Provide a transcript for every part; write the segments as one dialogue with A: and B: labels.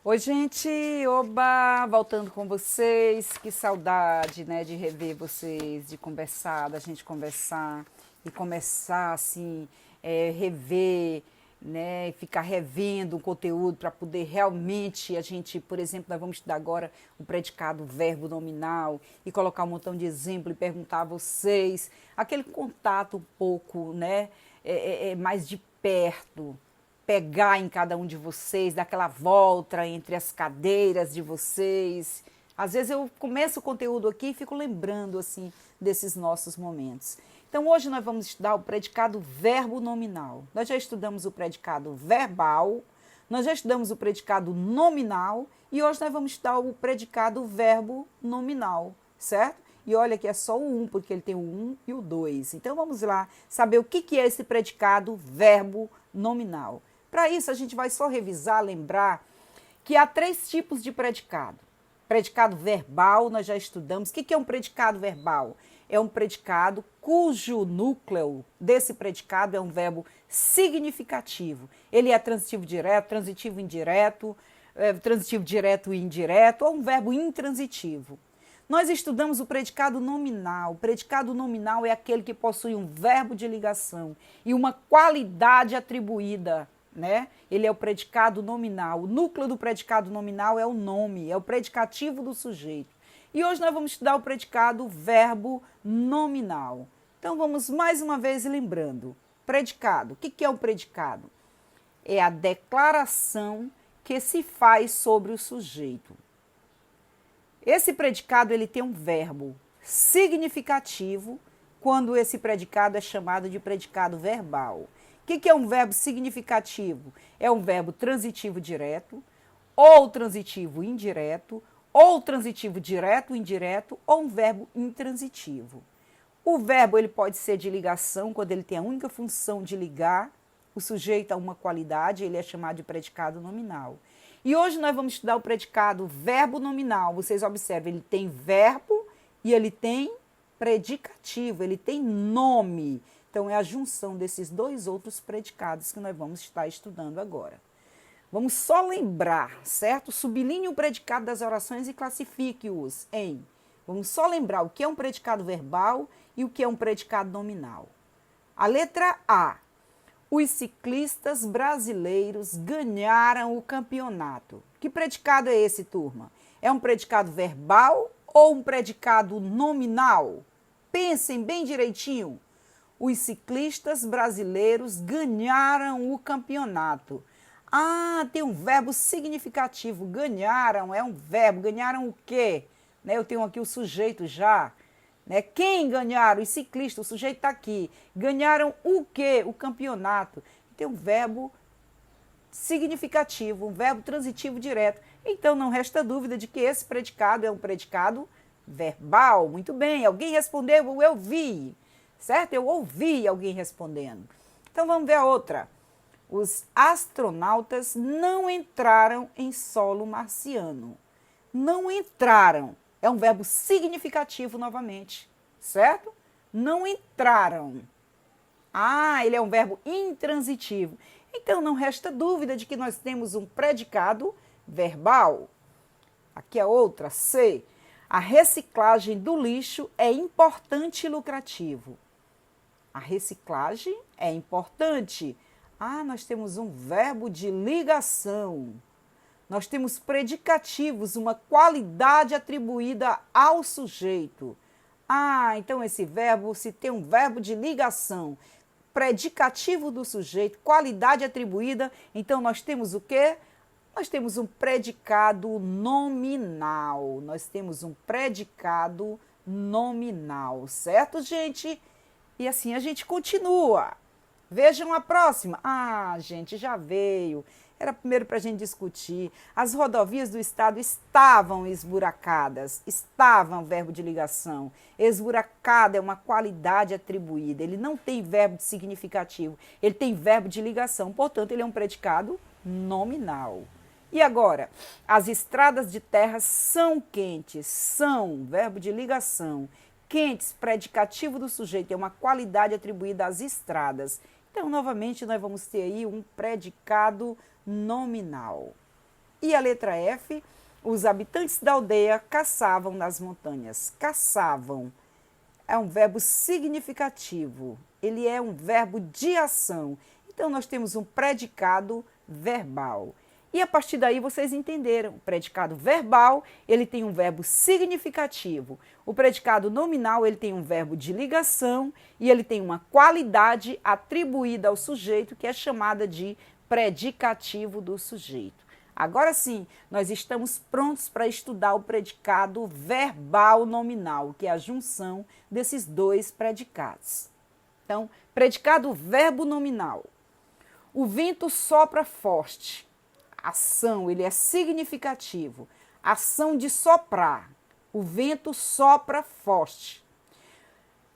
A: Oi, gente, oba, voltando com vocês, que saudade, né, de rever vocês, de conversar, da gente conversar e começar, assim, rever, né, e ficar revendo o conteúdo para poder realmente a gente, por exemplo, nós vamos estudar agora o predicado verbo nominal e colocar um montão de exemplo e perguntar a vocês, aquele contato um pouco, né, mais de perto, pegar em cada um de vocês, dar aquela volta entre as cadeiras de vocês. Às vezes eu começo o conteúdo aqui e fico lembrando assim desses nossos momentos. Então hoje nós vamos estudar o predicado verbo nominal. Nós já estudamos o predicado verbal, nós já estudamos o predicado nominal e hoje nós vamos estudar o predicado verbo nominal, certo? E olha que é só o 1, porque ele tem o 1 e o 2. Então vamos lá saber o que é esse predicado verbo nominal. Para isso, a gente vai só revisar, lembrar que há 3 tipos de predicado. Predicado verbal, nós já estudamos. O que é um predicado verbal? É um predicado cujo núcleo desse predicado é um verbo significativo. Ele é transitivo direto, transitivo indireto, transitivo direto e indireto, ou um verbo intransitivo. Nós estudamos o predicado nominal. O predicado nominal é aquele que possui um verbo de ligação e uma qualidade atribuída, né? Ele é o predicado nominal. O núcleo do predicado nominal é o nome, é o predicativo do sujeito. E hoje nós vamos estudar o predicado verbo nominal. Então vamos mais uma vez lembrando. Predicado. O que é o predicado? É a declaração que se faz sobre o sujeito. Esse predicado ele tem um verbo significativo quando esse predicado é chamado de predicado verbal. O que é um verbo significativo? É um verbo transitivo direto, ou transitivo indireto, ou transitivo direto, indireto, ou um verbo intransitivo. O verbo ele pode ser de ligação, quando ele tem a única função de ligar o sujeito a uma qualidade, ele é chamado de predicado nominal. E hoje nós vamos estudar o predicado verbo nominal. Vocês observem, ele tem verbo e ele tem predicativo, ele tem nome. Então, é a junção desses 2 outros predicados que nós vamos estar estudando agora. Vamos só lembrar, certo? Sublinhe o predicado das orações e classifique-os em. Vamos só lembrar o que é um predicado verbal e o que é um predicado nominal. A letra A. Os ciclistas brasileiros ganharam o campeonato. Que predicado é esse, turma? É um predicado verbal ou um predicado nominal? Pensem bem direitinho. Os ciclistas brasileiros ganharam o campeonato. Ah, tem um verbo significativo. Ganharam é um verbo. Ganharam o quê? Né, eu tenho aqui o sujeito já. Né? Quem ganharam? Os ciclistas, o sujeito está aqui. Ganharam o quê? O campeonato. Tem um verbo significativo, um verbo transitivo direto. Então não resta dúvida de que esse predicado é um predicado verbal. Muito bem, alguém respondeu, eu vi. Certo? Eu ouvi alguém respondendo. Então vamos ver a outra. Os astronautas não entraram em solo marciano. Não entraram. É um verbo significativo novamente, certo? Não entraram. Ah, ele é um verbo intransitivo. Então não resta dúvida de que nós temos um predicado verbal. Aqui a outra, C. A reciclagem do lixo é importante e lucrativo. A reciclagem é importante. Ah, nós temos um verbo de ligação. Nós temos predicativos, uma qualidade atribuída ao sujeito. Ah, então esse verbo, se tem um verbo de ligação, predicativo do sujeito, qualidade atribuída, então nós temos o quê? Nós temos um predicado nominal. Nós temos um predicado nominal, certo, gente? E assim a gente continua. Vejam a próxima. Ah, gente, já veio. Era primeiro para a gente discutir. As rodovias do estado estavam esburacadas. Estavam, verbo de ligação. Esburacada é uma qualidade atribuída. Ele não tem verbo de significativo. Ele tem verbo de ligação. Portanto, ele é um predicado nominal. E agora? As estradas de terra são quentes. São, verbo de ligação. Quentes, predicativo do sujeito. É uma qualidade atribuída às estradas. Então, novamente, nós vamos ter aí um predicado nominal. E a letra F, os habitantes da aldeia caçavam nas montanhas. Caçavam é um verbo significativo, ele é um verbo de ação. Então, nós temos um predicado verbal. E a partir daí vocês entenderam, o predicado verbal, ele tem um verbo significativo. O predicado nominal, ele tem um verbo de ligação e ele tem uma qualidade atribuída ao sujeito que é chamada de predicativo do sujeito. Agora sim, nós estamos prontos para estudar o predicado verbal nominal, que é a junção desses dois predicados. Então, predicado verbo nominal. O vento sopra forte. Ação, ele é significativo. Ação de soprar. O vento sopra forte.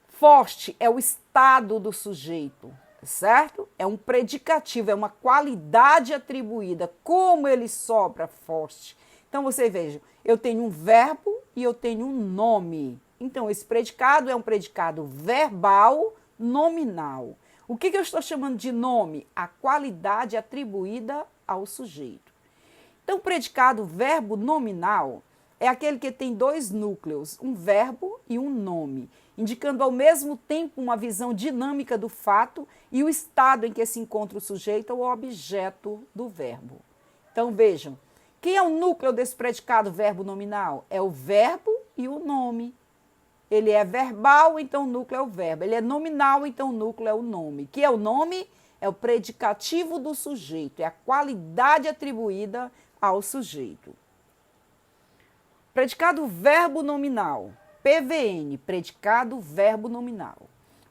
A: Forte é o estado do sujeito, certo? É um predicativo, é uma qualidade atribuída. Como ele sopra forte. Então, você veja, eu tenho um verbo e eu tenho um nome. Então, esse predicado é um predicado verbal nominal. O que eu estou chamando de nome? A qualidade atribuída ao sujeito. Então, o predicado verbo nominal é aquele que tem dois núcleos, um verbo e um nome, indicando ao mesmo tempo uma visão dinâmica do fato e o estado em que se encontra o sujeito ou o objeto do verbo. Então, vejam, quem é o núcleo desse predicado verbo nominal? É o verbo e o nome. Ele é verbal, então o núcleo é o verbo. Ele é nominal, então o núcleo é o nome. Que é o nome? É o predicativo do sujeito, é a qualidade atribuída ao sujeito. Predicado verbo nominal, PVN, predicado verbo nominal.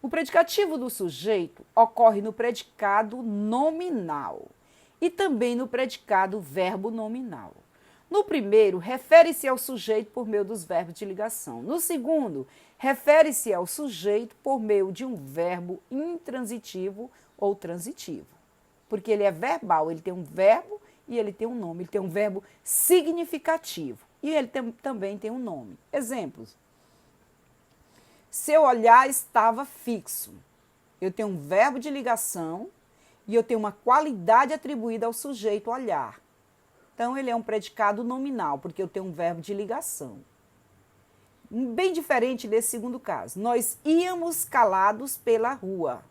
A: O predicativo do sujeito ocorre no predicado nominal e também no predicado verbo nominal. No primeiro, refere-se ao sujeito por meio dos verbos de ligação. No segundo, refere-se ao sujeito por meio de um verbo intransitivo ou transitivo. Porque ele é verbal, ele tem um verbo e ele tem um nome, ele tem um verbo significativo e ele também tem um nome. Exemplos. Seu olhar estava fixo. Eu tenho um verbo de ligação e eu tenho uma qualidade atribuída ao sujeito olhar. Então, ele é um predicado nominal, porque eu tenho um verbo de ligação. Bem diferente desse segundo caso. Nós íamos calados pela rua.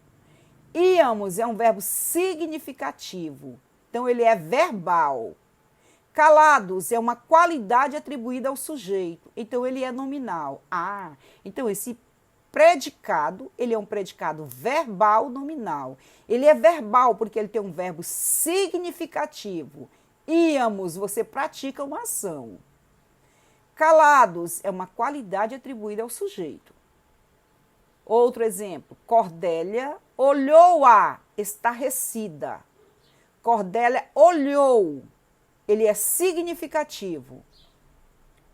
A: Íamos é um verbo significativo. Então, ele é verbal. Calados é uma qualidade atribuída ao sujeito. Então, ele é nominal. Então esse predicado, ele é um predicado verbal nominal. Ele é verbal porque ele tem um verbo significativo. Íamos, você pratica uma ação. Calados é uma qualidade atribuída ao sujeito. Outro exemplo, Cordélia olhou-a estarrecida. Cordélia olhou, ele é significativo.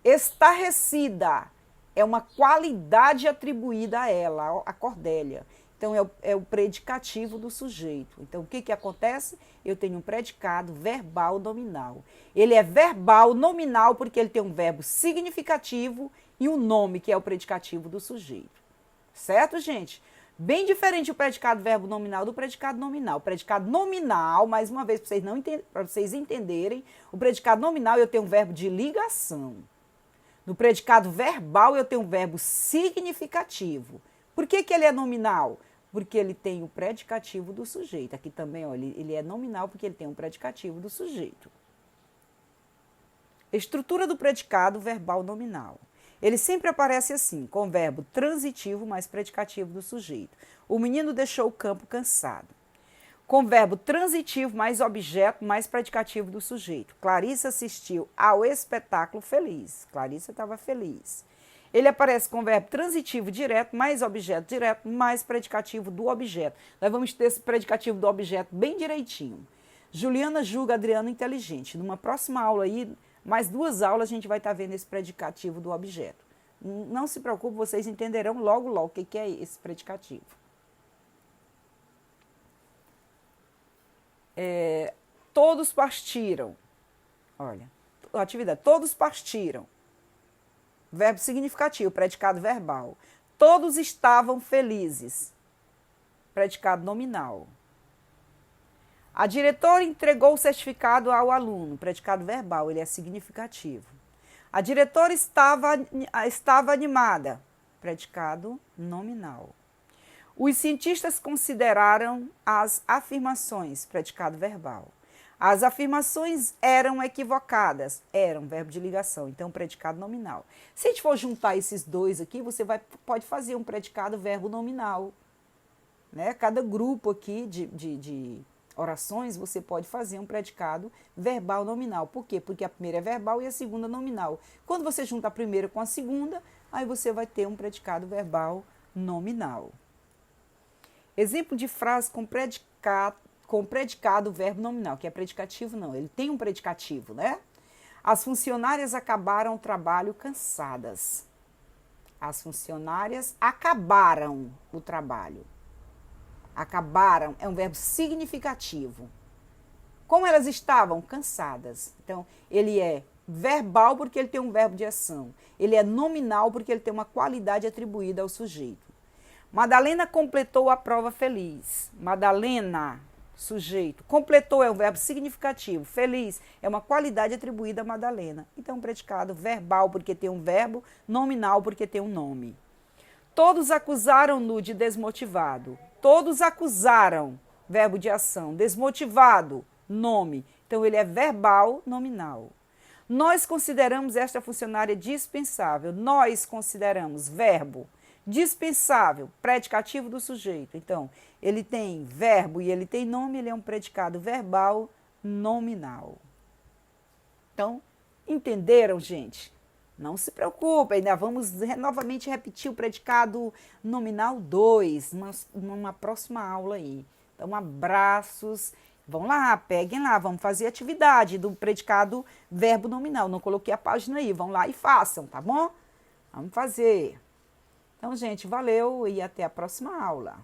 A: Estarrecida é uma qualidade atribuída a ela, a Cordélia. Então, é o predicativo do sujeito. Então, o que acontece? Eu tenho um predicado verbal nominal. Ele é verbal nominal porque ele tem um verbo significativo e um nome, que é o predicativo do sujeito. Certo, gente? Bem diferente o predicado verbo nominal do predicado nominal. O predicado nominal, mais uma vez, para vocês entenderem, o predicado nominal eu tenho um verbo de ligação. No predicado verbal eu tenho um verbo significativo. Por que ele é nominal? Porque ele tem o predicativo do sujeito. Aqui também, ó, ele é nominal porque ele tem um predicativo do sujeito. Estrutura do predicado verbal nominal. Ele sempre aparece assim, com verbo transitivo mais predicativo do sujeito. O menino deixou o campo cansado. Com verbo transitivo mais objeto mais predicativo do sujeito. Clarissa assistiu ao espetáculo feliz. Clarissa estava feliz. Ele aparece com verbo transitivo direto, mais objeto direto, mais predicativo do objeto. Nós vamos ter esse predicativo do objeto bem direitinho. Juliana julga Adriano inteligente. Numa próxima aula aí, mais 2 aulas, a gente vai estar vendo esse predicativo do objeto. Não se preocupe, vocês entenderão logo o que é esse predicativo. Todos partiram. Olha, atividade, todos partiram. Verbo significativo, predicado verbal. Todos estavam felizes. Predicado nominal. A diretora entregou o certificado ao aluno, predicado verbal, ele é significativo. A diretora estava animada, predicado nominal. Os cientistas consideraram as afirmações, predicado verbal. As afirmações eram equivocadas, eram verbo de ligação, então predicado nominal. Se a gente for juntar esses dois aqui, você pode fazer um predicado verbo nominal. Né? Cada grupo aqui de orações, você pode fazer um predicado verbal nominal. Por quê? Porque a primeira é verbal e a segunda nominal. Quando você junta a primeira com a segunda, aí você vai ter um predicado verbal nominal. Exemplo de frase com predicado verbo nominal, que é predicativo não, ele tem um predicativo, né? As funcionárias acabaram o trabalho cansadas. As funcionárias acabaram o trabalho. Acabaram é um verbo significativo. Como elas estavam? Cansadas. Então, ele é verbal porque ele tem um verbo de ação. Ele é nominal porque ele tem uma qualidade atribuída ao sujeito. Madalena completou a prova feliz. Madalena, sujeito. Completou é um verbo significativo. Feliz é uma qualidade atribuída a Madalena. Então, um predicado verbal porque tem um verbo, nominal porque tem um nome. Todos acusaram-no de desmotivado. Todos acusaram, verbo de ação. Desmotivado, nome. Então, ele é verbal, nominal. Nós consideramos esta funcionária dispensável. Nós consideramos, verbo. Dispensável, predicativo do sujeito. Então, ele tem verbo e ele tem nome, ele é um predicado verbal nominal. Então, entenderam, gente? Não se preocupe, ainda vamos novamente repetir o predicado nominal 2, numa próxima aula aí. Então, abraços. Vão lá, peguem lá, vamos fazer a atividade do predicado verbo nominal. Não coloquei a página aí, vão lá e façam, tá bom? Vamos fazer. Então, gente, valeu e até a próxima aula.